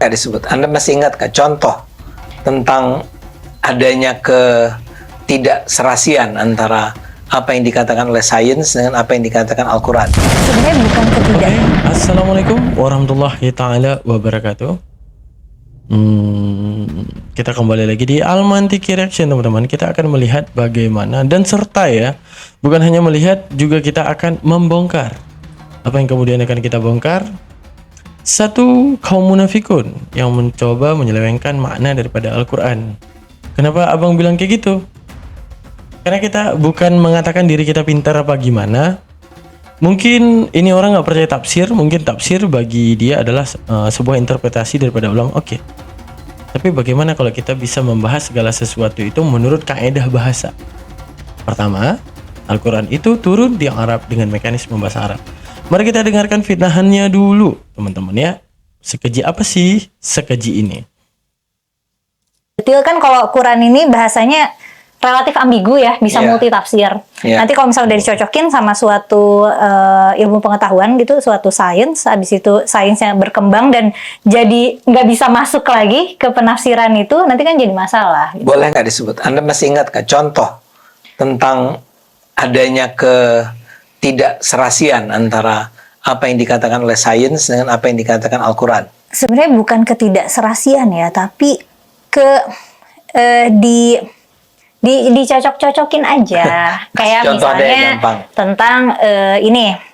Nggak disebut. Anda masih ingat nggak contoh tentang adanya ketidakserasian antara apa yang dikatakan oleh sains dengan apa yang dikatakan Al-Quran? Sebenarnya bukan ketidak. Assalamualaikum warahmatullahi ta'ala wabarakatuh. Kita kembali lagi di Almantiki Reaction, teman-teman. Kita akan melihat bagaimana dan serta ya, bukan hanya melihat, juga kita akan membongkar. Apa yang kemudian akan kita bongkar? Satu kaum munafikun yang mencoba menyelewengkan makna daripada Al-Quran. Kenapa abang bilang kayak gitu? Karena kita bukan mengatakan diri kita pintar apa gimana. Mungkin ini orang nggak percaya tafsir, mungkin tafsir bagi dia adalah sebuah interpretasi daripada ulama. Oke. Tapi bagaimana kalau kita bisa membahas segala sesuatu itu menurut kaedah bahasa? Pertama, Al-Quran itu turun di Arab dengan mekanisme bahasa Arab. Mari kita dengarkan fitnahannya dulu, teman-teman ya. Sekeji apa sih sekeji ini? Betul kan, kalau Quran ini bahasanya relatif ambigu ya, bisa multi tafsir. Nanti kalau misalnya udah dicocokin sama suatu ilmu pengetahuan gitu, suatu sains, habis itu sainsnya berkembang dan jadi nggak bisa masuk lagi ke penafsiran itu, nanti kan jadi masalah. Gitu. Boleh nggak disebut? Anda masih ingat nggak contoh tentang adanya ketidakserasian antara apa yang dikatakan oleh sains dengan apa yang dikatakan Al-Quran? Sebenarnya bukan ketidakserasian ya, tapi dicocok-cocokin aja. Kayak misalnya tentang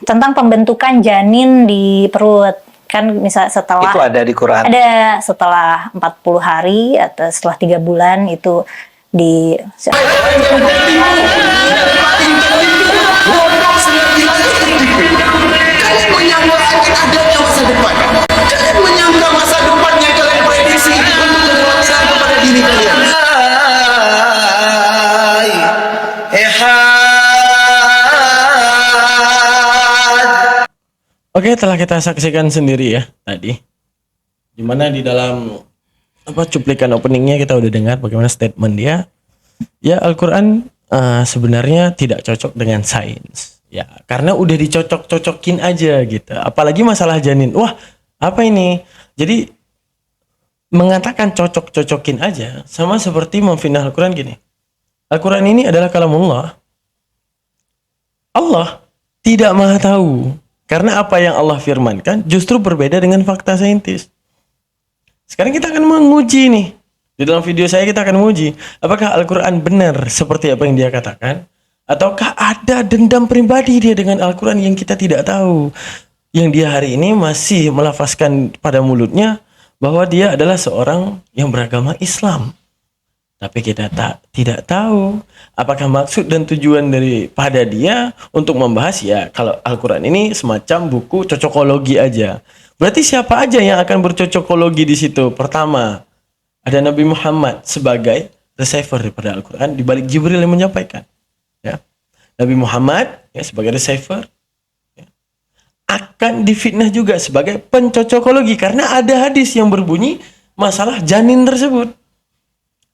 tentang pembentukan janin di perut. Kan misal setelah itu ada di Quran. Ada setelah 40 hari atau setelah 3 bulan itu di Kalian menyangka ada masa depan. Kalian menyangka masa depan yang kalian prediksi untuk memaksa kepada diri kalian. Oke, telah kita saksikan sendiri ya tadi. Dimana di dalam cuplikan openingnya kita udah dengar bagaimana statement dia. Ya, Al-Quran sebenarnya tidak cocok dengan sains. Ya, karena udah dicocok-cocokin aja gitu. Apalagi masalah janin. Wah, apa ini? Jadi mengatakan cocok-cocokin aja sama seperti memfitnah Al-Quran gini. Al-Quran ini adalah kalamullah. Allah tidak maha tahu. Karena apa yang Allah firmankan justru berbeda dengan fakta saintis. Sekarang kita akan menguji nih. Di dalam video saya kita akan menguji apakah Al-Quran benar seperti apa yang dia katakan, ataukah ada dendam pribadi dia dengan Al-Quran yang kita tidak tahu. Yang dia hari ini masih melafazkan pada mulutnya bahwa dia adalah seorang yang beragama Islam. Tapi kita tidak tahu apakah maksud dan tujuan daripada dia untuk membahas ya kalau Al-Quran ini semacam buku cocokologi aja. Berarti siapa aja yang akan bercocokologi di situ? Pertama, ada Nabi Muhammad sebagai receiver daripada Al-Quran di balik Jibril yang menyampaikan. Ya. Nabi Muhammad ya, sebagai receiver ya, akan difitnah juga sebagai pencocokologi karena ada hadis yang berbunyi masalah janin tersebut.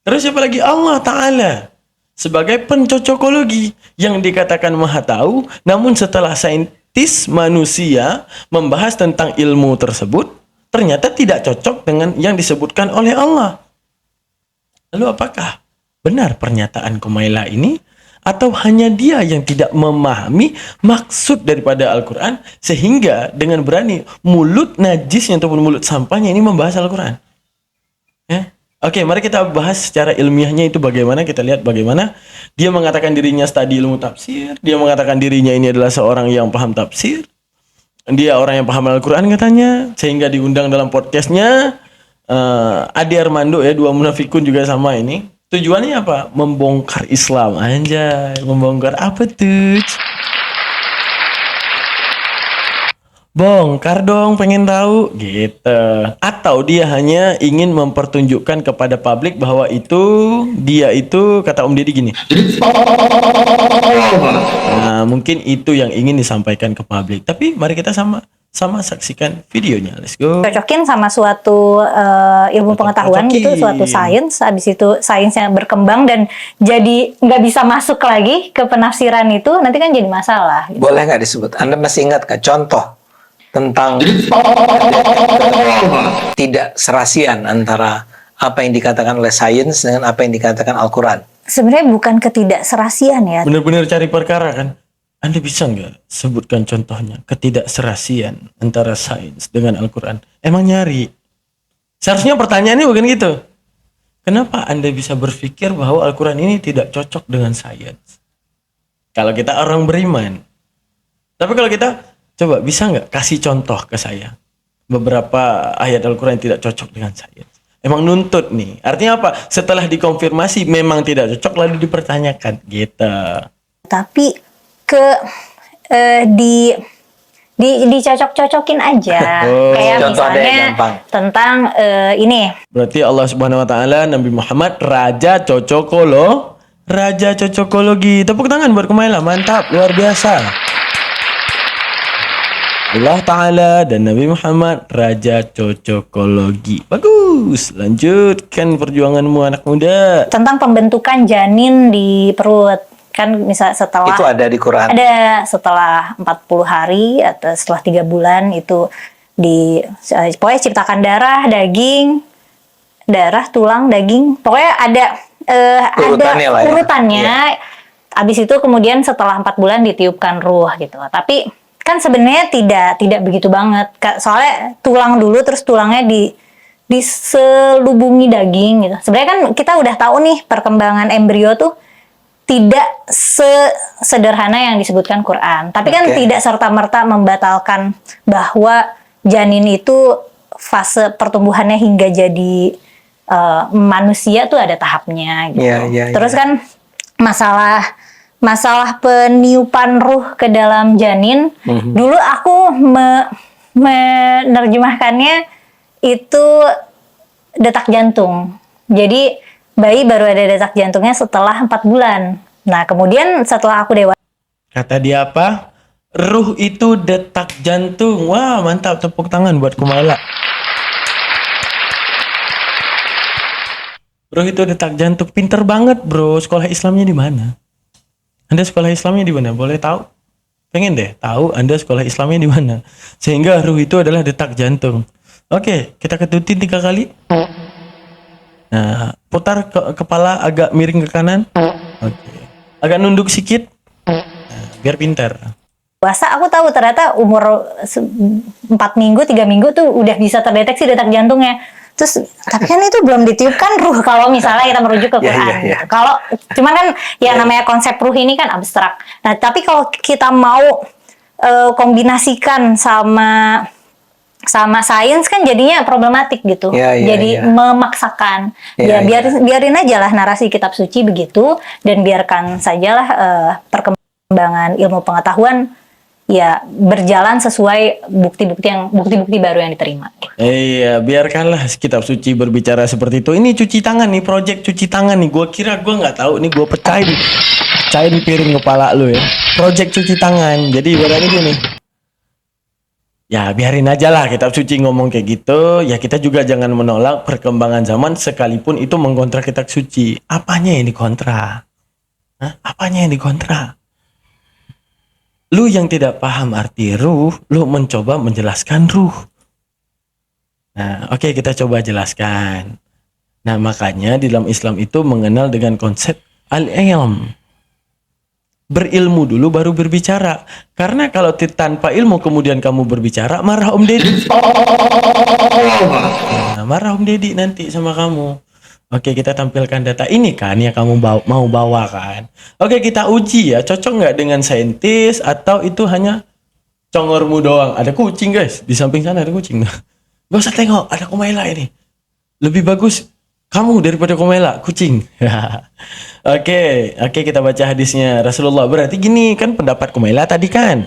Terus siapa lagi? Allah Ta'ala sebagai pencocokologi yang dikatakan maha tahu, namun setelah saintis manusia membahas tentang ilmu tersebut, ternyata tidak cocok dengan yang disebutkan oleh Allah. Lalu apakah benar pernyataan Kumaila ini? Atau hanya dia yang tidak memahami maksud daripada Al-Quran sehingga dengan berani mulut najisnya ataupun mulut sampahnya ini membahas Al-Quran? Ya. Oke, mari kita bahas secara ilmiahnya itu bagaimana. Kita lihat bagaimana dia mengatakan dirinya studi ilmu tafsir. Dia mengatakan dirinya ini adalah seorang yang paham tafsir. Dia orang yang paham Al-Quran katanya. Sehingga diundang dalam podcastnya. Adi Armando ya, dua munafikun juga sama ini. Tujuannya apa? Membongkar Islam. Anjay, membongkar apa tuh? Bongkar dong, pengen tahu gitu. Atau dia hanya ingin mempertunjukkan kepada publik bahwa dia itu kata Om Deddy gini. Nah, mungkin itu yang ingin disampaikan ke publik. Tapi mari kita sama saksikan videonya. Let's go. Cocokin sama suatu ilmu pengetahuan gitu, suatu sains, habis itu sainsnya berkembang dan jadi nggak bisa masuk lagi ke penafsiran itu, nanti kan jadi masalah. Gitu. Boleh nggak disebut? Anda masih ingat nggak contoh tentang tidak serasian antara apa yang dikatakan oleh sains dengan apa yang dikatakan Al-Quran. Sebenarnya bukan ketidakserasian ya. Benar-benar cari perkara kan. Anda bisa nggak sebutkan contohnya ketidakserasian antara sains dengan Al-Quran? Emang nyari. Seharusnya pertanyaannya bukan gitu. Kenapa Anda bisa berpikir bahwa Al-Quran ini tidak cocok dengan sains? Kalau kita orang beriman. Tapi kalau kita, coba bisa nggak kasih contoh ke saya? Beberapa ayat Al-Quran yang tidak cocok dengan sains. Emang nuntut nih. Artinya apa? Setelah dikonfirmasi memang tidak cocok lalu dipertanyakan. Gitu. Tapi dicocok-cocokin aja. Oh. Kayak Contoh ada yang misalnya gampang. tentang ini. Berarti Allah Subhanahu wa taala Nabi Muhammad raja cocokologi. Tepuk tangan buat Kumaila, mantap, luar biasa. Allah taala dan Nabi Muhammad raja cocokologi. Bagus. Lanjutkan perjuanganmu anak muda. Tentang pembentukan janin di perut. Kan misal setelah Itu ada di Quran. ada setelah 40 hari atau setelah 3 bulan itu pokoknya ciptakan darah, tulang, daging. Pokoknya ada Urutannya lah ya. urutannya. Habis itu kemudian setelah 4 bulan ditiupkan ruh gitu. Tapi kan sebenarnya tidak begitu banget. Soalnya tulang dulu terus tulangnya diselubungi daging gitu. Sebenarnya kan kita udah tahu nih perkembangan embrio tuh tidak sederhana yang disebutkan Quran. Tapi kan Oke. tidak serta-merta membatalkan bahwa janin itu fase pertumbuhannya hingga jadi manusia tuh ada tahapnya gitu. Iya. Terus kan masalah peniupan ruh ke dalam janin, dulu aku menerjemahkannya itu detak jantung. Jadi bayi baru ada detak jantungnya setelah 4 bulan. Nah, kemudian setelah aku dewasa, Kata dia apa? Ruh itu detak jantung. Wah, mantap, tepuk tangan buat Kumaila. Ruh itu detak jantung. Pinter banget, bro. Sekolah Islamnya di mana? Anda sekolah Islamnya di mana? Boleh tahu? Pengen deh tahu Anda sekolah Islamnya di mana. Sehingga ruh itu adalah detak jantung. Oke, kita ketutin 3 kali. Nah, putar kepala agak miring ke kanan. Oke. Agak nunduk sedikit. Nah, biar pintar. aku tahu ternyata umur 4 minggu, 3 minggu tuh udah bisa terdeteksi detak jantungnya. Terus, tapi kan itu belum ditiupkan ruh kalau misalnya kita merujuk ke Quran. Iya. Gitu. Kalau cuman kan ya namanya konsep ruh ini kan abstrak. Nah, tapi kalau kita mau kombinasikan sama sains kan jadinya problematik gitu. Jadi memaksakan. Biarin aja lah narasi kitab suci begitu dan biarkan sajalah perkembangan ilmu pengetahuan ya berjalan sesuai bukti-bukti baru yang diterima. Iya, biarkanlah kitab suci berbicara seperti itu. Ini cuci tangan nih, project cuci tangan nih. Gua kira gua nggak tahu nih, gua pecahin piring kepala lu ya. Project cuci tangan. Jadi ibaratnya gini. Ya biarin aja lah kitab suci ngomong kayak gitu. Ya kita juga jangan menolak perkembangan zaman sekalipun itu mengkontra kitab suci. Apanya yang dikontra? Apanya yang dikontra? Lu yang tidak paham arti ruh, lu mencoba menjelaskan ruh. Nah, oke, kita coba jelaskan. Nah, makanya di dalam Islam itu mengenal dengan konsep al-ilm. Berilmu dulu baru berbicara. Karena kalau tanpa ilmu kemudian kamu berbicara, marah Om Deddy. Nah, marah Om Deddy nanti sama kamu. Oke, kita tampilkan data ini kan yang kamu mau bawa kan. Oke, kita uji ya, cocok nggak dengan saintis atau itu hanya congormu doang. Ada kucing guys, di samping sana ada kucing. Gak usah tengok, ada Kumaila ini. Lebih bagus kamu daripada Kumaila, kucing. Oke, kita baca hadisnya Rasulullah. Berarti gini kan pendapat Kumaila tadi kan.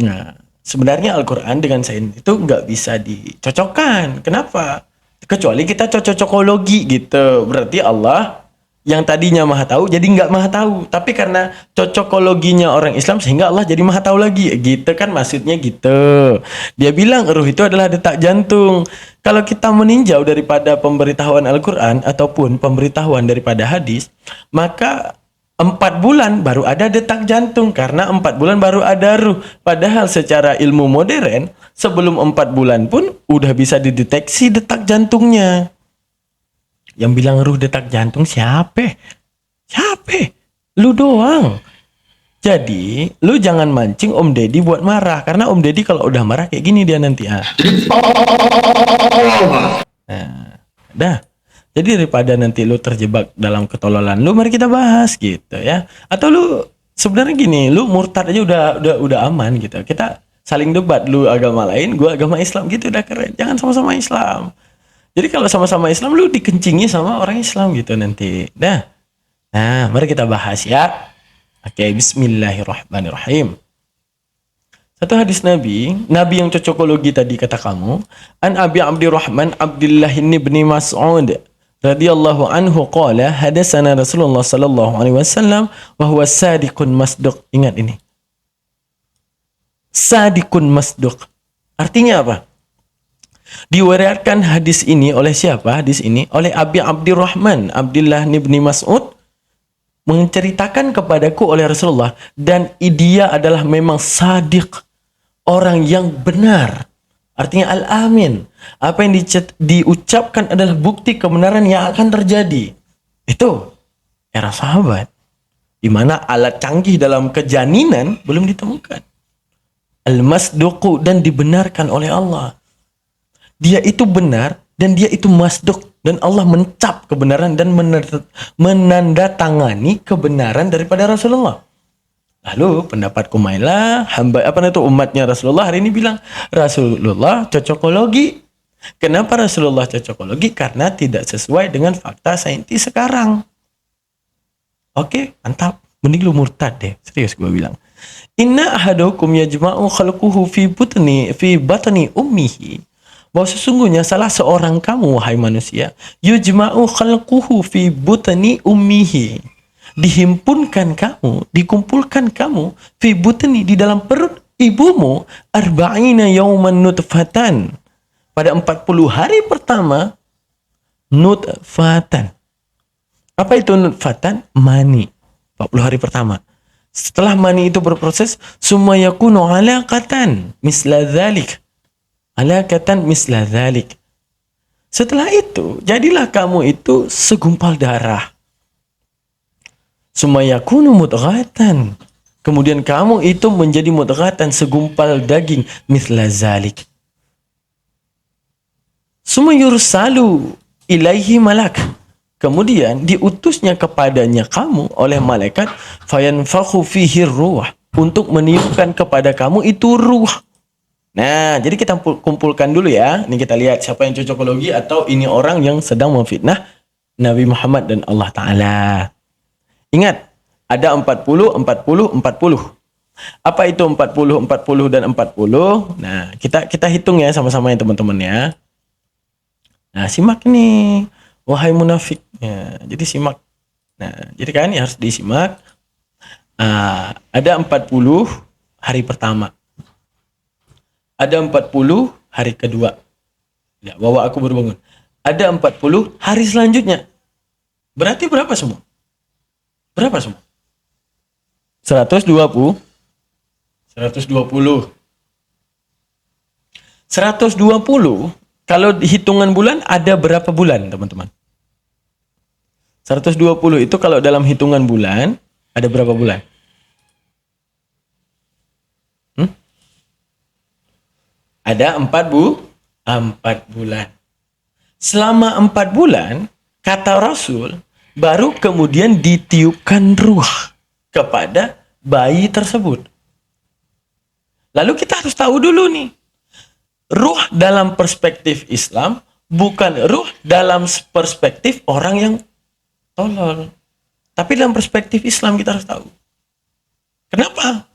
Nah, sebenarnya Al-Quran dengan sains itu nggak bisa dicocokkan. Kenapa? Kecuali kita cocokologi gitu. Berarti Allah yang tadinya maha tahu jadi nggak maha tahu. Tapi karena cocokologinya orang Islam sehingga Allah jadi maha tahu lagi. Gitu kan maksudnya gitu. Dia bilang ruh itu adalah detak jantung. Kalau kita meninjau daripada pemberitahuan Al-Quran ataupun pemberitahuan daripada hadis, maka 4 bulan baru ada detak jantung, karena 4 bulan baru ada ruh. Padahal secara ilmu modern, sebelum 4 bulan pun udah bisa dideteksi detak jantungnya. Yang bilang ruh detak jantung siapa? Siapa? Lu doang. Jadi, lu jangan mancing Om Deddy buat marah. Karena Om Deddy kalau udah marah kayak gini dia nanti. Dah. Jadi daripada nanti lu terjebak dalam ketololan lu, mari kita bahas gitu ya. Atau lu sebenarnya gini, lu murtad aja udah aman gitu. Kita saling debat, lu agama lain, gua agama Islam gitu, udah keren. Jangan sama-sama Islam. Jadi kalau sama-sama Islam lu dikencingi sama orang Islam gitu nanti. Dah. Nah, mari kita bahas ya. Oke, bismillahirrahmanirrahim. Satu hadis Nabi yang cocokologi tadi kata kamu, an Abi Abdurrahman Abdullah bin Mas'ud radhiyallahu anhu qala hadatsana Rasulullah sallallahu alaihi wasallam wa huwa sadiqun masduq. Ingat ini. Sadiqun masduq. Artinya apa? Diwariatkan hadis ini oleh siapa? Hadis ini oleh Abi Abdurrahman Abdullah bin Mas'ud, menceritakan kepadaku oleh Rasulullah, dan dia adalah memang sadiq, orang yang benar. Artinya al-amin. Apa yang diucapkan adalah bukti kebenaran yang akan terjadi. Itu era sahabat, di mana alat canggih dalam kejaninan belum ditemukan. Al-masduqu, dan dibenarkan oleh Allah. Dia itu benar dan dia itu masduq, dan Allah mencap kebenaran dan menandatangani kebenaran daripada Rasulullah. Lalu pendapat Kumailah, umatnya Rasulullah hari ini bilang Rasulullah cocokologi. Kenapa Rasulullah cocokologi? Karena tidak sesuai dengan fakta saintis sekarang. Oke, mantap. Mending lu murtad deh. Serius gue bilang. Inna ahadukum yajma'u khalquhu fi batni ummihi. Bahwa sesungguhnya salah seorang kamu, wahai manusia, yujma'u khalquhu fi batni ummihi. Dikumpulkan kamu fi butni, di dalam perut ibumu, arba'ina yawman nutfatan, pada 40 hari pertama nutfatan. Apa itu nutfatan? Mani. 40 hari pertama. Setelah mani itu berproses, summa yakunu alaqatan misla dzalik. Alaqatan misla dzalik. Setelah itu, jadilah kamu itu segumpal darah. Sumayakunu mudghatan. Kemudian kamu itu menjadi mudghatan, segumpal daging, misla zalik. Sumayursalu ilaihi malak. Kemudian diutusnya kepadanya kamu oleh malaikat, fayanfakhu fihi ruh, untuk meniupkan kepada kamu itu ruh. Nah, jadi kita kumpulkan dulu ya. Ini kita lihat siapa yang cocokologi atau ini orang yang sedang memfitnah Nabi Muhammad dan Allah Ta'ala. Ingat, ada 40, 40, 40. Apa itu 40, 40, dan 40? Nah, kita hitung ya sama-sama ya teman-teman ya. Nah, simak nih, wahai munafik. Ya, jadi simak. Nah, jadi kan ya harus disimak. Ada 40 hari pertama. Ada 40 hari kedua. Ya, bahwa aku baru bangun. Ada 40 hari selanjutnya. Berarti berapa semua? Berapa semua? 120. 120. 120 kalau hitungan bulan ada berapa bulan, teman-teman? 120 itu kalau dalam hitungan bulan ada berapa bulan? Ada 4 bulan. Selama 4 bulan, kata Rasul, baru kemudian ditiupkan ruh kepada bayi tersebut. Lalu kita harus tahu dulu nih, ruh dalam perspektif Islam bukan ruh dalam perspektif orang yang tolol. Tapi dalam perspektif Islam kita harus tahu. Kenapa?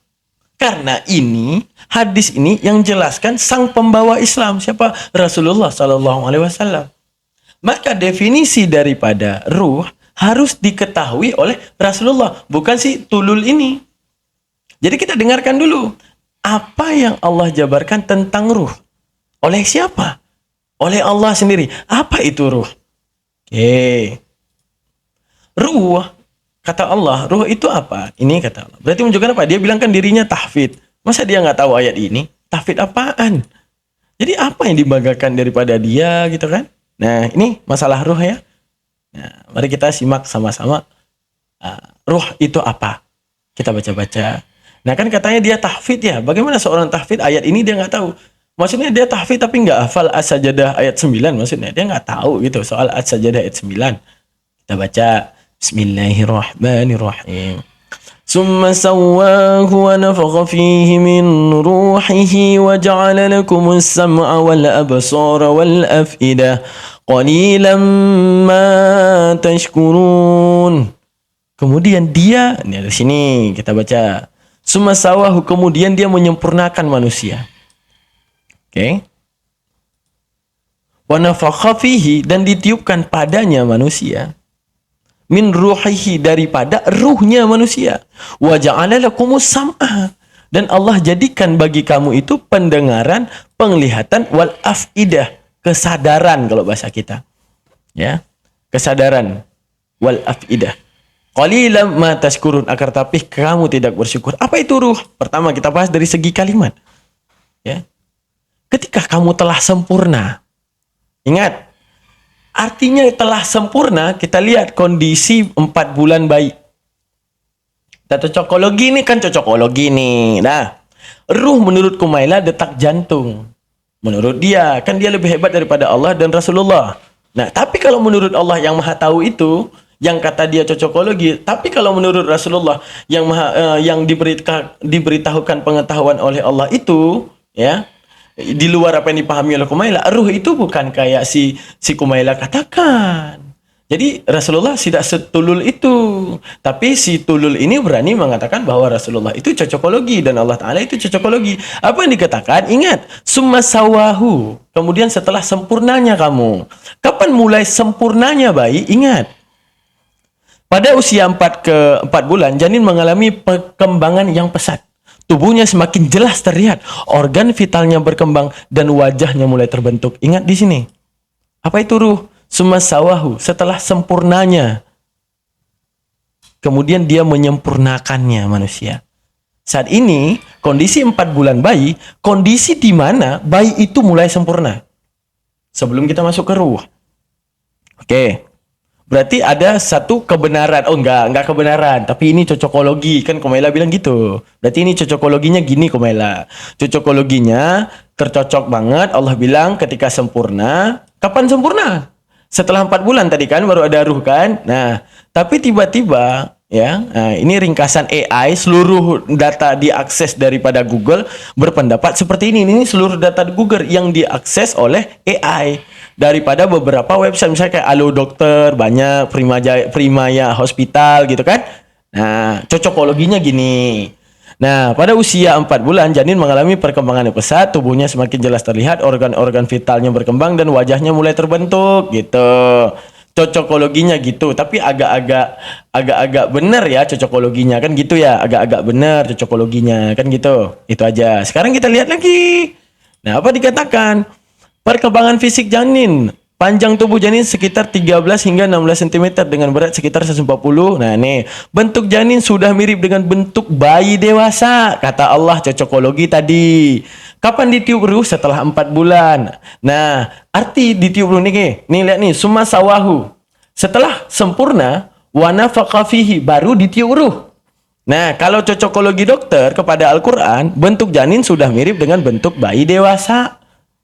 Karena ini, hadis ini yang jelaskan sang pembawa Islam. Siapa? Rasulullah SAW. Maka definisi daripada ruh harus diketahui oleh Rasulullah, bukan si tulul ini. Jadi kita dengarkan dulu apa yang Allah jabarkan tentang ruh. Oleh siapa? Oleh Allah sendiri. Apa itu ruh? Ruh kata Allah, ruh itu apa? Ini kata Allah. Berarti menunjukkan apa? Dia bilang kan dirinya tahfidz. Masa dia nggak tahu ayat ini? Tahfidz apaan? Jadi apa yang dibanggakan daripada dia gitu kan? Nah, ini masalah ruh ya. Nah, mari kita simak sama-sama. Ruh itu apa? Kita baca-baca. Nah, kan katanya dia tahfidz ya. Bagaimana seorang tahfidz? Ayat ini dia nggak tahu. Maksudnya dia tahfidz tapi nggak hafal As-Sajadah ayat 9. Maksudnya dia nggak tahu gitu soal As-Sajadah ayat 9. Kita baca. Bismillahirrahmanirrahim. Summa sawwahu wa nafakha fihi min ruhihi wa ja'ala lakumus sam'a wal absara wal af'idah qalilan ma tashkurun. Kemudian dia, ini dari sini kita baca. Summa sawwahu, kemudian dia menyempurnakan manusia. Oke. Wa nafakha fihi, dan ditiupkan padanya manusia. Min ruhihi, daripada ruhnya manusia. Wa ja'ala lakumus sam'a, dan Allah jadikan bagi kamu itu pendengaran, penglihatan, wal af'idah, kesadaran kalau bahasa kita. Ya, kesadaran, wal af'idah. Qalilan ma tashkurun, akan tapi kamu tidak bersyukur. Apa itu ruh? Pertama kita bahas dari segi kalimat. Ya. Ketika kamu telah sempurna. Ingat, artinya telah sempurna, kita lihat kondisi 4 bulan bayi. Kita cocokologi ini kan cocokologi nih. Nah, ruh menurut Kumaila detak jantung. Menurut dia, kan dia lebih hebat daripada Allah dan Rasulullah. Nah, tapi kalau menurut Allah yang Maha Tahu itu, yang kata dia cocokologi, tapi kalau menurut Rasulullah yang diberitahukan pengetahuan oleh Allah itu, ya, di luar apa yang dipahami oleh Kumaila, ruh itu bukan kayak si Kumaila katakan. Jadi Rasulullah tidak setulul itu. Tapi si tulul ini berani mengatakan bahwa Rasulullah itu cocokologi dan Allah Ta'ala itu cocokologi. Apa yang dikatakan? Ingat, summa sawahu. Kemudian setelah sempurnanya kamu. Kapan mulai sempurnanya bayi? Ingat. Pada usia 4 bulan, janin mengalami perkembangan yang pesat. Tubuhnya semakin jelas terlihat. Organ vitalnya berkembang dan wajahnya mulai terbentuk. Ingat di sini. Apa itu ruh? Summa sawahu, setelah sempurnanya. Kemudian dia menyempurnakannya manusia. Saat ini, kondisi 4 bulan bayi, kondisi di mana bayi itu mulai sempurna. Sebelum kita masuk ke ruh. Oke. Berarti ada satu kebenaran. Oh enggak kebenaran. Tapi ini cocokologi. Kan Kumaila bilang gitu. Berarti ini cocokologinya gini Kumaila. Cocokologinya tercocok banget. Allah bilang ketika sempurna. Kapan sempurna? Setelah 4 bulan tadi kan baru ada ruh kan. Nah, tapi tiba-tiba ya, nah ini ringkasan AI, seluruh data diakses daripada Google berpendapat seperti ini. Ini seluruh data Google yang diakses oleh AI daripada beberapa website misalnya kayak Halo Dokter, banyak Primaya Hospital gitu kan. Nah, cocokologinya gini. Nah, pada usia 4 bulan, janin mengalami perkembangan yang pesat, tubuhnya semakin jelas terlihat, organ-organ vitalnya berkembang, dan wajahnya mulai terbentuk, gitu. Cocokologinya gitu, tapi agak-agak benar ya cocokologinya, kan gitu ya, agak-agak benar cocokologinya, kan gitu. Itu aja. Sekarang kita lihat lagi. Nah, apa dikatakan? Perkembangan fisik janin. Panjang tubuh janin sekitar 13 hingga 16 cm dengan berat sekitar 140. Nah nih, bentuk janin sudah mirip dengan bentuk bayi dewasa. Kata Allah cocokologi tadi. Kapan ditiup ruh? Setelah 4 bulan. Nah, arti ditiup ruh nih lihat nih, summa sawahu. Setelah sempurna, wa nafakha fihi, baru ditiup ruh. Nah, kalau cocokologi dokter kepada Al-Quran, bentuk janin sudah mirip dengan bentuk bayi dewasa.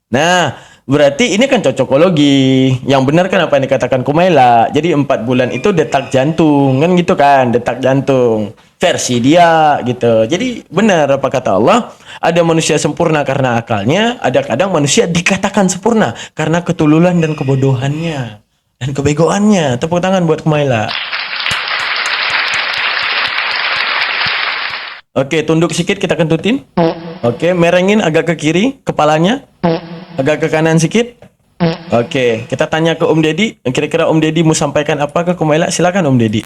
Nah, berarti ini kan cocokologi. Yang benar kan apa yang dikatakan Kumaila. Jadi 4 bulan itu detak jantung. Kan gitu kan, detak jantung. Versi dia gitu. Jadi benar apa kata Allah. Ada manusia sempurna karena akalnya. Ada kadang manusia dikatakan sempurna karena ketululan dan kebodohannya. Dan kebegoannya. Tepuk tangan buat Kumaila. Oke, tunduk sedikit kita kentutin. Oke, merengin agak ke kiri kepalanya. Agak ke kanan sedikit. Oke, kita tanya ke Om Deddy. Kira-kira Om Deddy mau sampaikan apa ke Kumaila? Silakan Om Deddy.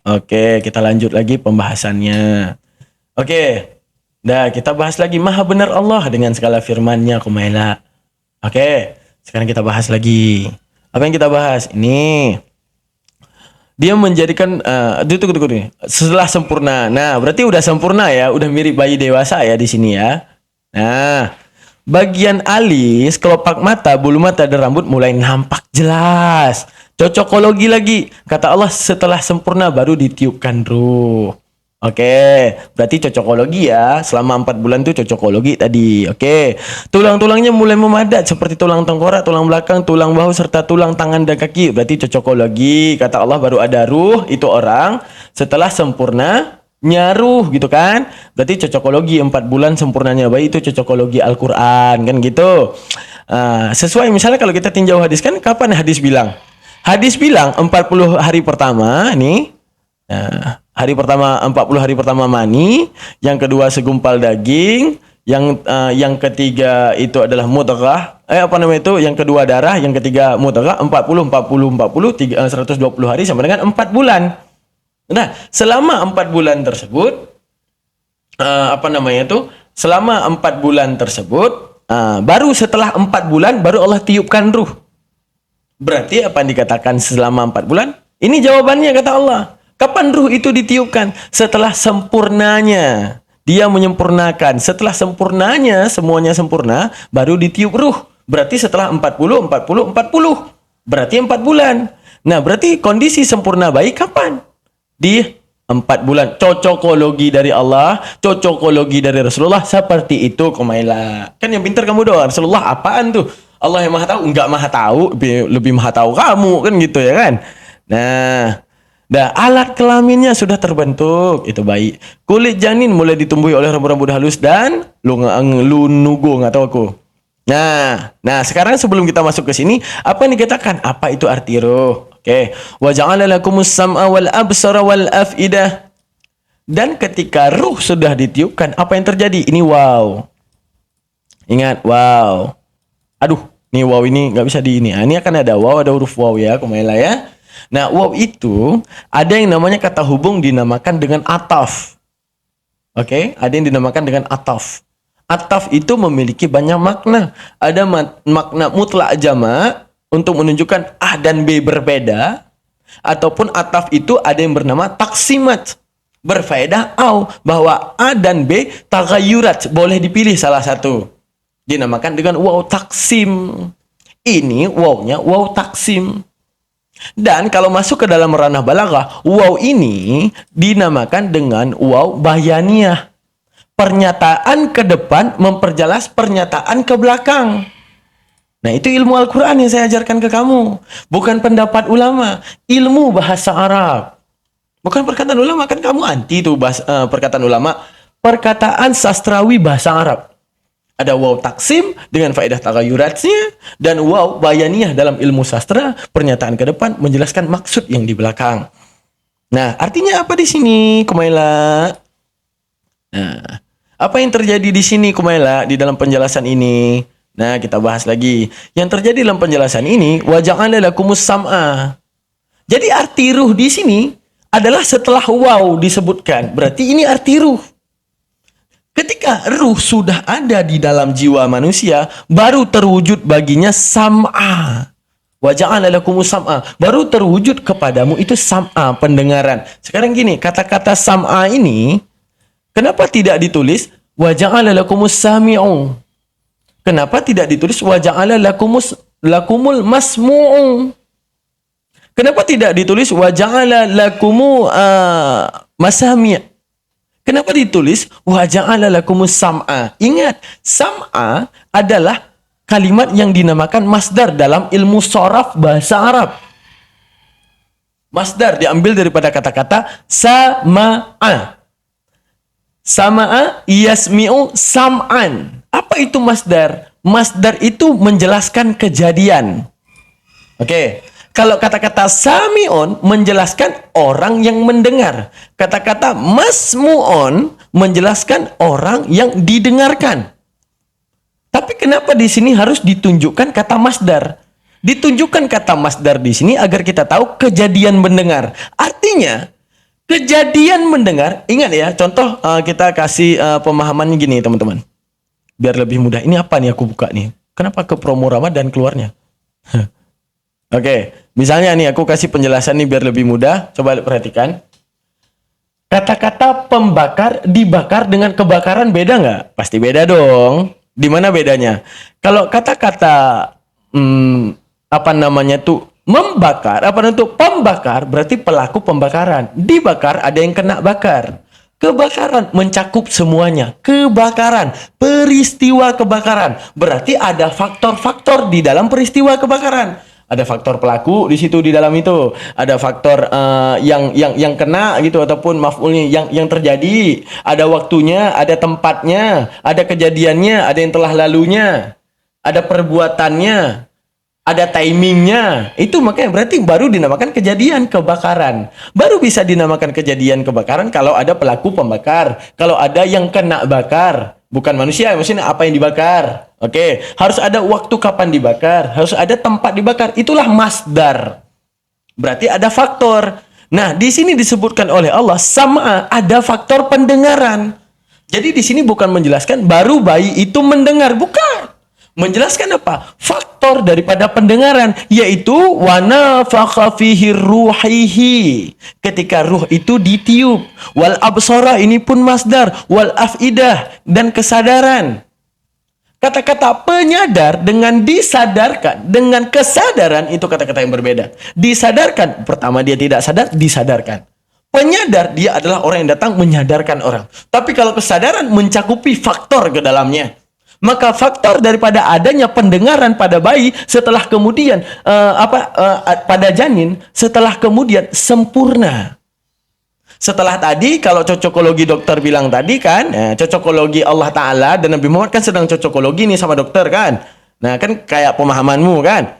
Oke, kita lanjut lagi pembahasannya. Oke, nah kita bahas lagi Maha Benar Allah dengan segala firman-Nya Kumaila. Oke, sekarang kita bahas lagi. Apa yang kita bahas? Ini Dia menjadikan tunggu nih. Setelah sempurna. Nah, berarti udah sempurna ya, udah mirip bayi dewasa ya di sini ya. Nah, bagian alis, kelopak mata, bulu mata dan rambut mulai nampak jelas. Cocokologi lagi. Kata Allah setelah sempurna baru ditiupkan ruh. Oke, berarti cocokologi ya. Selama 4 bulan tuh cocokologi tadi. Oke, tulang-tulangnya mulai memadat seperti tulang tengkorak, tulang belakang, tulang bahu, serta tulang tangan dan kaki. Berarti cocokologi. Kata Allah baru ada ruh, itu orang setelah sempurna nyaruh gitu kan. Berarti cocokologi 4 bulan sempurnanya bayi itu cocokologi Al-Quran kan gitu. Sesuai misalnya kalau kita tinjau hadis kan, kapan hadis bilang? Hadis bilang 40 hari pertama nih. Hari pertama 40 hari pertama mani, yang kedua segumpal daging, yang ketiga itu adalah mudghah. Yang kedua darah, yang ketiga mudghah. 40 120 hari sampai dengan 4 bulan. Nah, selama 4 bulan tersebut selama 4 bulan tersebut baru setelah 4 bulan baru Allah tiupkan ruh. Berarti apa yang dikatakan selama 4 bulan? Ini jawabannya kata Allah. Kapan ruh itu ditiupkan? Setelah sempurnanya. Dia menyempurnakan. Setelah sempurnanya, semuanya sempurna, baru ditiup ruh. Berarti setelah 40. Berarti 4 bulan. Nah, berarti kondisi sempurna bayi kapan? Di 4 bulan. Cocokologi dari Allah, cocokologi dari Rasulullah. Seperti itu, Kumaila. Kan yang pintar kamu doang. Rasulullah apaan tuh? Allah yang maha tahu? Enggak maha tahu. Lebih maha tahu kamu. Kan gitu ya kan? Nah, alat kelaminnya sudah terbentuk, itu bayi. Kulit janin mulai ditumbuhi oleh rambut-rambut halus dan lunugo, nggak tahu aku. Nah, sekarang sebelum kita masuk ke sini, apa yang dikatakan? Apa itu arti ruh? Oke. Wa ja'ala lakumus sam'a wal absara wal af'idah. Dan ketika ruh sudah ditiupkan, apa yang terjadi? Ini wow. Ingat, wow. Aduh, nih wow ini nggak bisa di ini. Ini akan ada wow, ada huruf wow ya, Kumaila ya. Nah, waw itu ada yang namanya kata hubung dinamakan dengan ataf. Oke, ada yang dinamakan dengan ataf. Ataf itu memiliki banyak makna. Ada makna mutlak jamak untuk menunjukkan A dan B berbeda, ataupun ataf itu ada yang bernama taksimat. Berfaedah bahwa A dan B tagayurat, boleh dipilih salah satu. Dinamakan dengan waw taksim. Ini wawnya waw taksim. Dan kalau masuk ke dalam ranah balaghah, waw ini dinamakan dengan waw bayaniyah. Pernyataan ke depan memperjelas pernyataan ke belakang. Nah, itu ilmu Al-Quran yang saya ajarkan ke kamu. Bukan pendapat ulama, ilmu bahasa Arab. Bukan perkataan ulama, kan kamu anti tuh perkataan ulama. Perkataan sastrawi bahasa Arab. Ada waw taksim dengan faedah tagayuratnya, dan waw bayaniyah dalam ilmu sastra, pernyataan ke depan menjelaskan maksud yang di belakang. Nah, artinya apa di sini, Kumaila? Nah, apa yang terjadi di sini, Kumaila, di dalam penjelasan ini? Nah, kita bahas lagi. Yang terjadi dalam penjelasan ini, wa ja'ala lakumus sam'a. Jadi arti ruh di sini adalah setelah waw disebutkan. Berarti ini arti ruh. Ketika ruh sudah ada di dalam jiwa manusia, baru terwujud baginya sam'a. Wa ja'ala lakumus sam'a. Baru terwujud kepadamu itu sam'a, pendengaran. Sekarang gini, kata-kata sam'a ini, kenapa tidak ditulis wa ja'ala lakumus sami'u? Kenapa tidak ditulis wa ja'ala lakumul masmu'u? Kenapa tidak ditulis wa ja'ala lakumu masami'? Kenapa ditulis wa ja'ala lakumus sam'a? Ingat, sam'a adalah kalimat yang dinamakan masdar dalam ilmu sharaf bahasa Arab. Masdar diambil daripada kata-kata sama'a. Sama'a yasmi'u sam'an. Apa itu masdar? Masdar itu menjelaskan kejadian. Oke. Kalau kata-kata sami'un menjelaskan orang yang mendengar. Kata-kata masmu'un menjelaskan orang yang didengarkan. Tapi kenapa di sini harus ditunjukkan kata masdar? Ditunjukkan kata masdar di sini agar kita tahu kejadian mendengar. Artinya, kejadian mendengar, ingat ya, contoh kita kasih pemahamannya gini teman-teman. Biar lebih mudah. Ini apa nih aku buka nih? Kenapa ke promo Ramadan keluarnya? Oke, misalnya nih aku kasih penjelasan nih biar lebih mudah. Coba perhatikan. Kata-kata pembakar, dibakar dengan kebakaran beda nggak? Pasti beda dong. Di mana bedanya? Kalau kata-kata apa namanya tuh membakar, apa untuk pembakar berarti pelaku pembakaran. Dibakar ada yang kena bakar. Kebakaran mencakup semuanya. Kebakaran, peristiwa kebakaran. Berarti ada faktor-faktor di dalam peristiwa kebakaran. Ada faktor pelaku di situ di dalam itu. Ada faktor yang kena gitu ataupun maf'ulnya yang terjadi. Ada waktunya, ada tempatnya, ada kejadiannya, ada yang telah lalunya, ada perbuatannya, ada timingnya. Itu makanya berarti baru dinamakan kejadian kebakaran. Baru bisa dinamakan kejadian kebakaran kalau ada pelaku pembakar, kalau ada yang kena bakar. Bukan manusia, maksudnya apa yang dibakar. Oke, harus ada waktu kapan dibakar, harus ada tempat dibakar. Itulah masdar. Berarti ada faktor. Nah, di sini disebutkan oleh Allah sama ada faktor pendengaran. Jadi di sini bukan menjelaskan baru bayi itu mendengar, bukan. Menjelaskan apa? Faktor daripada pendengaran, yaitu wa nafakha fihi ruhihi. Ketika ruh itu ditiup. Wal absara ini pun masdar. Wal afidah dan kesadaran. Kata-kata penyadar dengan disadarkan, dengan kesadaran itu kata-kata yang berbeda. Disadarkan, pertama dia tidak sadar, disadarkan. Penyadar, dia adalah orang yang datang menyadarkan orang. Tapi kalau kesadaran mencakupi faktor ke dalamnya. Maka faktor daripada adanya pendengaran pada bayi setelah kemudian pada janin setelah kemudian sempurna. Setelah tadi kalau cocokologi dokter bilang tadi kan, cocokologi Allah Ta'ala dan Nabi Muhammad kan sedang cocokologi nih sama dokter kan. Nah kan kayak pemahamanmu kan.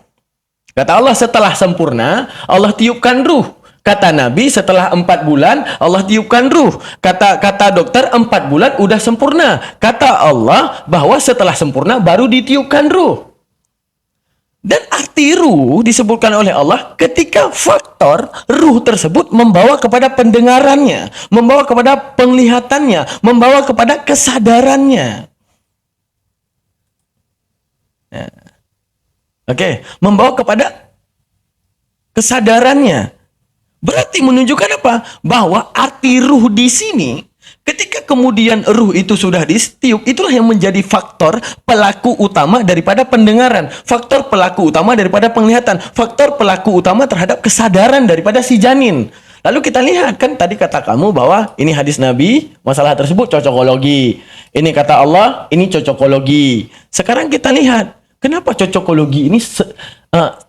Kata Allah setelah sempurna Allah tiupkan ruh. Kata Nabi setelah 4 bulan Allah tiupkan ruh. Kata dokter 4 bulan udah sempurna. Kata Allah bahwa setelah sempurna baru ditiupkan ruh. Dan arti ruh disebutkan oleh Allah ketika faktor ruh tersebut membawa kepada pendengarannya, membawa kepada penglihatannya, membawa kepada kesadarannya. Nah. Oke, membawa kepada kesadarannya. Berarti menunjukkan apa? Bahwa arti ruh di sini, ketika kemudian ruh itu sudah ditiup, itulah yang menjadi faktor pelaku utama daripada pendengaran, faktor pelaku utama daripada penglihatan, faktor pelaku utama terhadap kesadaran daripada si janin. Lalu kita lihat kan tadi kata kamu bahwa ini hadis Nabi, masalah tersebut cocokologi. Ini kata Allah, ini cocokologi. Sekarang kita lihat, kenapa cocokologi ini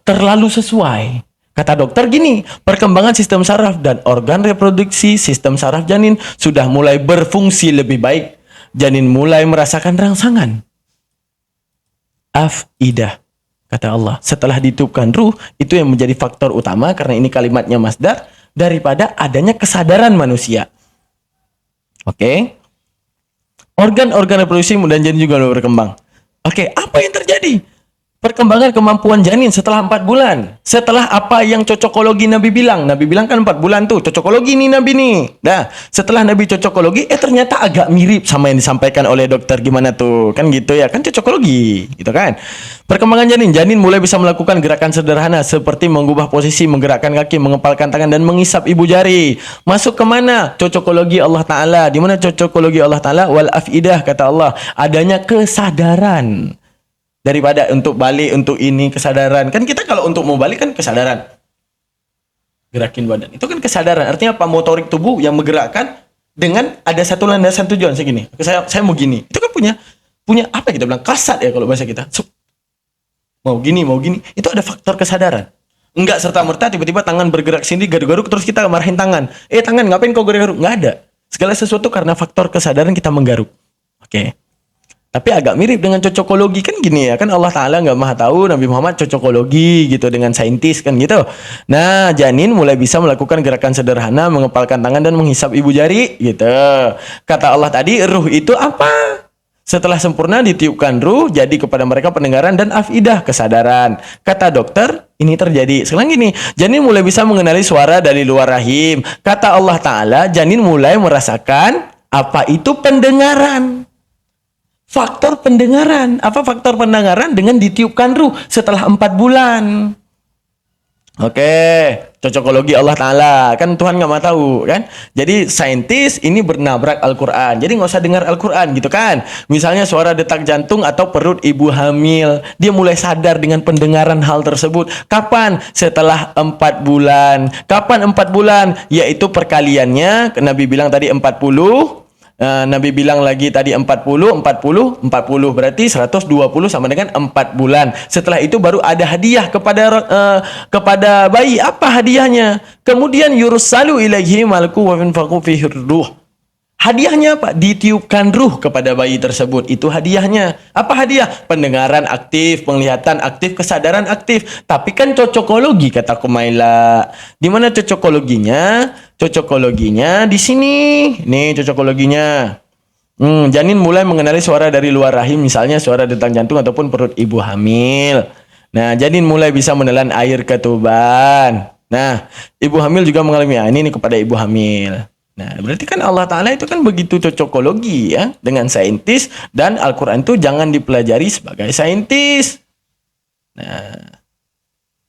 terlalu sesuai? Kata dokter gini, perkembangan sistem saraf dan organ reproduksi sistem saraf janin sudah mulai berfungsi lebih baik. Janin mulai merasakan rangsangan. Afidah, kata Allah. Setelah ditiupkan ruh, itu yang menjadi faktor utama karena ini kalimatnya masdar daripada adanya kesadaran manusia. Oke. Organ-organ reproduksi dan janin juga mulai berkembang. Oke, apa yang terjadi? Perkembangan kemampuan janin setelah 4 bulan. Setelah apa yang cocokologi Nabi bilang. Nabi bilang kan 4 bulan tuh. Cocokologi nih Nabi nih. Nah, setelah Nabi cocokologi, ternyata agak mirip sama yang disampaikan oleh dokter. Gimana tuh? Kan gitu ya. Kan cocokologi. Gitu kan. Perkembangan janin. Janin mulai bisa melakukan gerakan sederhana. Seperti mengubah posisi, menggerakkan kaki, mengepalkan tangan, dan mengisap ibu jari. Masuk kemana? Cocokologi Allah Ta'ala. Di mana cocokologi Allah Ta'ala? Wal afidah, kata Allah. Adanya kesadaran. Daripada untuk balik, untuk ini, kesadaran. Kan kita kalau untuk mau balik kan kesadaran. Gerakin badan. Itu kan kesadaran. Artinya apa? Motorik tubuh yang menggerakkan dengan ada satu landasan tujuan. Segini. Saya mau gini. Itu kan punya apa kita bilang? Kasat ya kalau bahasa kita. Mau gini. Itu ada faktor kesadaran. Enggak serta-merta tiba-tiba tangan bergerak sini, garuk-garuk, terus kita marahin tangan. Tangan ngapain kau garuk-garuk? Enggak ada. Segala sesuatu karena faktor kesadaran kita menggaruk. Oke. Tapi agak mirip dengan cocokologi kan gini ya, kan Allah Ta'ala nggak maha tahu, Nabi Muhammad cocokologi gitu dengan saintis kan gitu. Nah, janin mulai bisa melakukan gerakan sederhana, mengepalkan tangan dan menghisap ibu jari gitu. Kata Allah tadi, ruh itu apa? Setelah sempurna ditiupkan ruh, jadi kepada mereka pendengaran dan afidah, kesadaran. Kata dokter, ini terjadi. Sekarang gini, janin mulai bisa mengenali suara dari luar rahim. Kata Allah Ta'ala, janin mulai merasakan apa itu pendengaran. Faktor pendengaran. Apa faktor pendengaran? Dengan ditiupkan ruh setelah 4 bulan. Oke, cocokologi Allah Ta'ala. Kan Tuhan nggak mau tahu, kan? Jadi saintis ini bernabrak Al-Quran. Jadi nggak usah dengar Al-Quran gitu kan. Misalnya suara detak jantung atau perut ibu hamil. Dia mulai sadar dengan pendengaran hal tersebut. Kapan? Setelah 4 bulan. Kapan 4 bulan? Yaitu perkaliannya. Nabi bilang tadi 40. Nabi bilang lagi tadi 40 berarti 120 sama dengan 4 bulan. Setelah itu baru ada hadiah kepada bayi. Apa hadiahnya? Kemudian yursalu ilaihi malaku wa yanfaqu fihi ruh. Hadiahnya apa? Ditiupkan ruh kepada bayi tersebut. Itu hadiahnya. Apa hadiah? Pendengaran aktif, penglihatan aktif, kesadaran aktif. Tapi kan cocokologi kata Kumaila. Di mana cocokologinya? Cocokologinya di sini. Nih cocokologinya. Janin mulai mengenali suara dari luar rahim, misalnya suara detak jantung ataupun perut ibu hamil. Nah, janin mulai bisa menelan air ketuban. Nah, ibu hamil juga mengalami ini kepada ibu hamil. Nah, berarti kan Allah Ta'ala itu kan begitu cocokologi ya dengan saintis, dan Al-Quran itu jangan dipelajari sebagai saintis. Nah,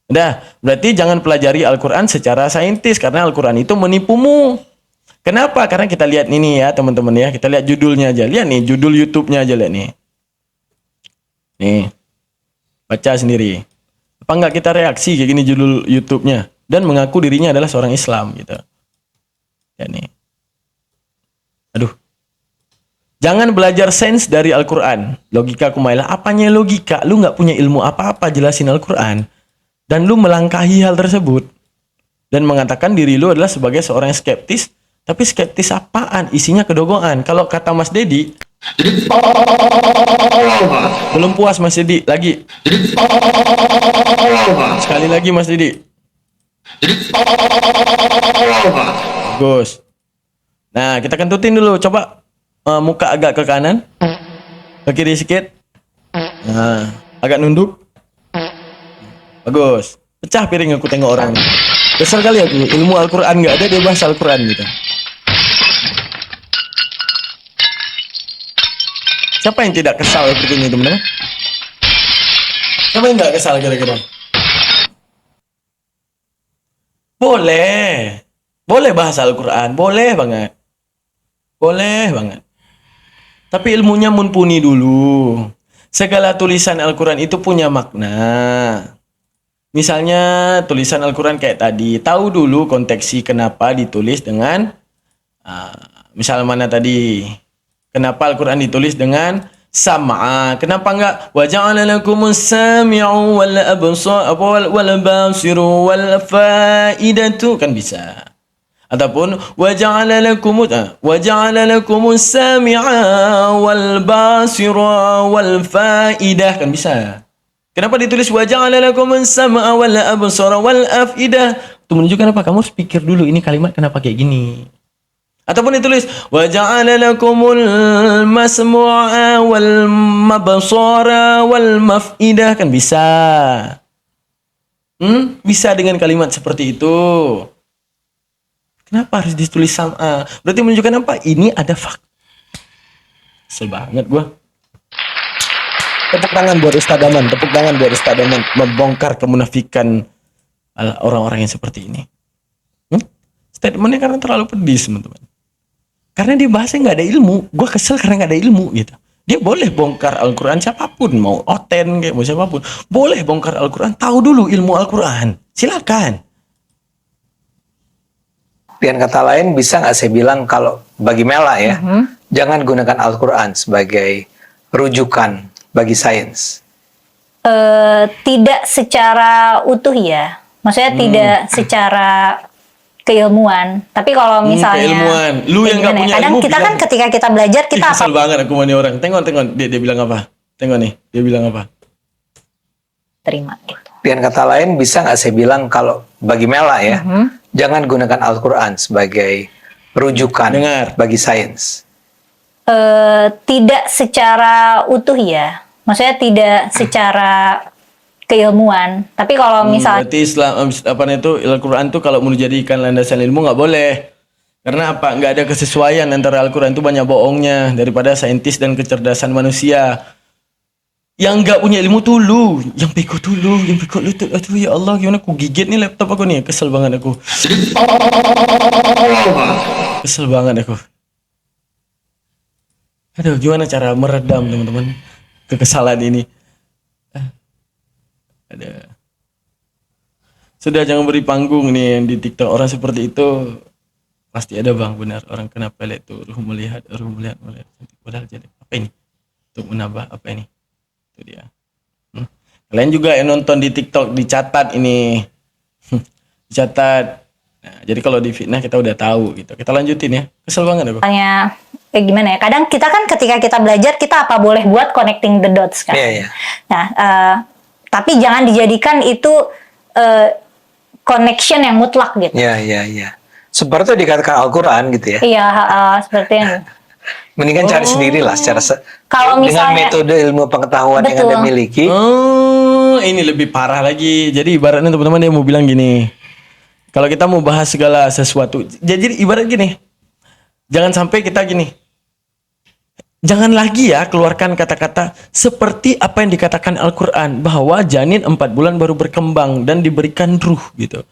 udah, berarti jangan pelajari Al-Quran secara saintis karena Al-Quran itu menipumu. Kenapa? Karena kita lihat ini ya teman-teman ya, kita lihat judulnya aja. Lihat nih, judul YouTube-nya aja, lihat nih. Nih, baca sendiri. Apa enggak kita reaksi kayak gini judul YouTube-nya dan mengaku dirinya adalah seorang Islam gitu. Ya nih. Aduh. Jangan belajar sains dari Al-Quran. Logika Kumaila. Apanya logika? Lu nggak punya ilmu apa-apa jelasin Al-Quran. Dan lu melangkahi hal tersebut. Dan mengatakan diri lu adalah sebagai seorang yang skeptis. Tapi skeptis apaan? Isinya kedogongan. Kalau kata Mas Dedi. Belum puas Mas Dedi. Lagi. Sekali lagi Mas Dedi. Bagus. Nah, kita kentutin dulu. Coba muka agak ke kanan. Ke kiri sedikit. Nah, agak nunduk. Bagus. Pecah piring aku tengok orang. Kesel kali aku. Ilmu Al-Quran nggak ada, dia bahas Al-Quran gitu. Siapa yang tidak kesal seperti ini, teman-teman? Siapa yang nggak kesal kira-kira? Boleh. Boleh bahas Al-Quran. Boleh banget. Boleh banget. Tapi ilmunya mumpuni dulu. Segala tulisan Al-Quran itu punya makna. Misalnya tulisan Al-Quran kayak tadi. Tahu dulu konteksi kenapa ditulis dengan misal mana tadi. Kenapa Al-Quran ditulis dengan sam'a? Kenapa enggak wa ja'ala lakumus sami'u wal absar wal basiru wal faidatu, kan bisa. Ataupun wa ja'ala lakumus sami'a wal basira wal faidah, kan bisa. Kenapa ditulis wa ja'ala lakumus sam'a wal absara wal afidah? Itu menunjukkan apa? Kamu harus pikir dulu ini kalimat kenapa kayak gini. Ataupun ditulis wa ja'ala lakumul masmu'a wal mabsara wal mafidah, kan bisa. Bisa dengan kalimat seperti itu. Kenapa harus ditulis sam'a? Berarti menunjukkan apa? Ini ada fakta. Kesel banget gua. Tepuk tangan buat Ustaz Daman, tepuk tangan buat Ustaz Daman membongkar kemunafikan orang-orang yang seperti ini. Statementnya karena terlalu pedis, teman-teman. Karena dia bahasnya nggak ada ilmu. Gue kesel karena nggak ada ilmu gitu. Dia boleh bongkar Al-Quran siapapun, mau Oten kayak mau siapapun, boleh bongkar Al-Quran. Tahu dulu ilmu Al-Quran, silakan. Dengan kata lain, bisa nggak saya bilang kalau bagi Mela ya, jangan gunakan Al-Quran sebagai rujukan bagi sains. Tidak secara utuh ya. Maksudnya tidak secara keilmuan. Tapi kalau misalnya keilmuan, lu yang nggak punya kadang ilmu kita bilang, kan ketika kita belajar kita kesel banget aku sama nih orang. Tengok dia bilang apa? Tengok nih, dia bilang apa? terima gitu. Dengan kata lain, bisa nggak saya bilang kalau bagi Mela ya, jangan gunakan Al-Quran sebagai rujukan bagi sains. Tidak secara utuh ya. Maksudnya tidak secara keilmuan. Tapi kalau misalnya berarti Islam Al-Quran itu kalau mau dijadikan landasan ilmu nggak boleh. Karena apa? Nggak ada kesesuaian antara Al-Quran itu, banyak bohongnya daripada saintis dan kecerdasan manusia. Yang nggak punya ilmu dulu, yang bego dulu, yang bego dulu. Aduh ya Allah, gimana aku gigit nih laptop aku nih, kesel banget aku. Kesel banget aku. Aduh, gimana cara meredam teman-teman kekesalan ini? Ada. Sudah, jangan beri panggung nih yang di TikTok orang seperti itu. Pasti ada bang, benar orang kena pelet tuh, ruh melihat, melihat. Padahal jadi apa ini? Untuk menambah apa ini? Itu dia. Kalian juga yang nonton di TikTok dicatat ini. Dicatat. Nah, jadi kalau di fitnah kita udah tahu gitu. Kita lanjutin ya. Kesel banget aku. Misalnya gimana ya? Kadang kita kan ketika kita belajar kita apa boleh buat connecting the dots kan. Iya, iya. Nah, tapi jangan dijadikan itu connection yang mutlak gitu. Iya, iya, iya. Seperti itu dikatakan Al-Quran gitu ya. Iya, seperti yang Mendingan cari sendirilah secara kalau dengan misalnya metode ilmu pengetahuan yang Betul. Anda miliki. Oh, ini lebih parah lagi. Jadi ibaratnya teman-teman dia mau bilang gini. Kalau kita mau bahas segala sesuatu, jadi ibarat gini. Jangan sampai kita gini. Jangan lagi ya keluarkan kata-kata seperti apa yang dikatakan Al-Quran, bahwa janin 4 bulan baru berkembang dan diberikan ruh gitu.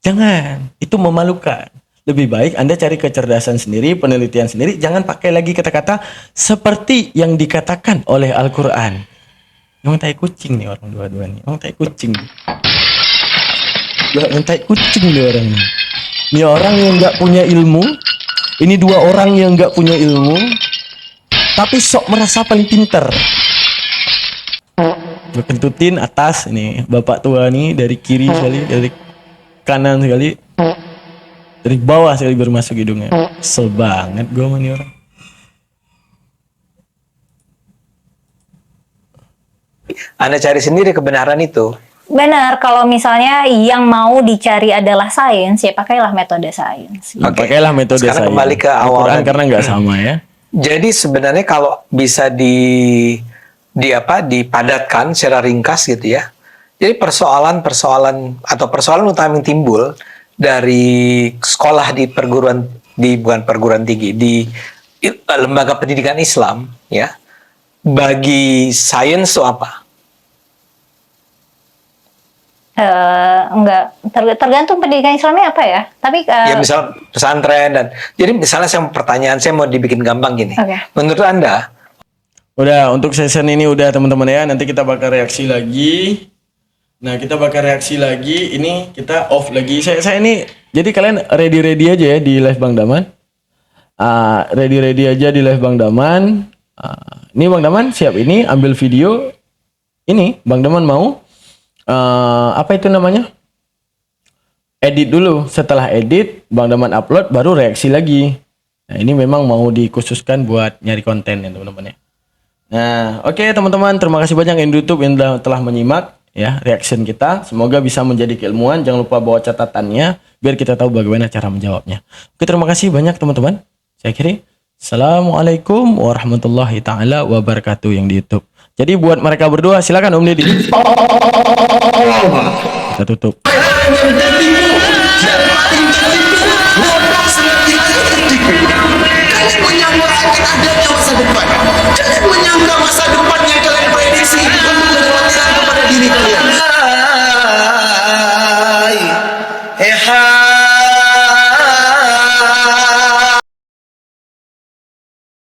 Jangan, itu memalukan. Lebih baik Anda cari kecerdasan sendiri, penelitian sendiri. Jangan pakai lagi kata-kata seperti yang dikatakan oleh Al-Quran. Emang tai kucing nih orang dua-dua nih. Emang tai kucing. Emang tai kucing nih orang nih. Ini orang yang nggak punya ilmu. Ini dua orang yang nggak punya ilmu. Tapi sok merasa paling pinter. Gue kentutin atas ini. Bapak tua nih dari kiri sekali, dari kanan sekali. Dari bawah sekali baru masuk hidungnya. Kesel banget gue sama nih orang. Anda cari sendiri kebenaran itu. benar, kalau misalnya yang mau dicari adalah sains, ya pakailah metode sains. Oke. Pakailah metode Sekarang saya. kembali ke awal Al-Quran tadi. karena nggak sama ya. Jadi sebenarnya kalau bisa dipadatkan secara ringkas gitu ya. Jadi persoalan atau persoalan utama yang timbul dari sekolah di bukan perguruan tinggi, di lembaga pendidikan Islam ya. Bagi sains itu apa? Enggak, tergantung pendidikan Islamnya apa ya. Tapi Ya misal pesantren dan jadi misalnya pertanyaan saya mau dibikin gampang gini. Oke. Menurut Anda Udah, untuk session ini udah teman-teman ya. Nanti kita bakal reaksi lagi. Nah, kita bakal reaksi lagi. Ini kita off lagi. Saya ini, jadi kalian ready aja ya di live Bang Daman. Ready aja di live Bang Daman. Ini Bang Daman siap ini ambil video. Ini Bang Daman mau apa itu namanya? Edit dulu. Setelah edit, Bang Daman upload baru reaksi lagi. Nah, ini memang mau dikhususkan buat nyari konten ya teman-teman ya. Nah, oke teman-teman, terima kasih banyak yang di YouTube yang telah menyimak ya reaction kita. Semoga bisa menjadi keilmuan. Jangan lupa bawa catatannya biar kita tahu bagaimana cara menjawabnya. Oke, terima kasih banyak teman-teman. Saya akhiri. Assalamualaikum warahmatullahi taala wabarakatuh yang di YouTube. Jadi buat mereka berdua silakan Om Deddy. Kita tutup. yang tertipu dan paling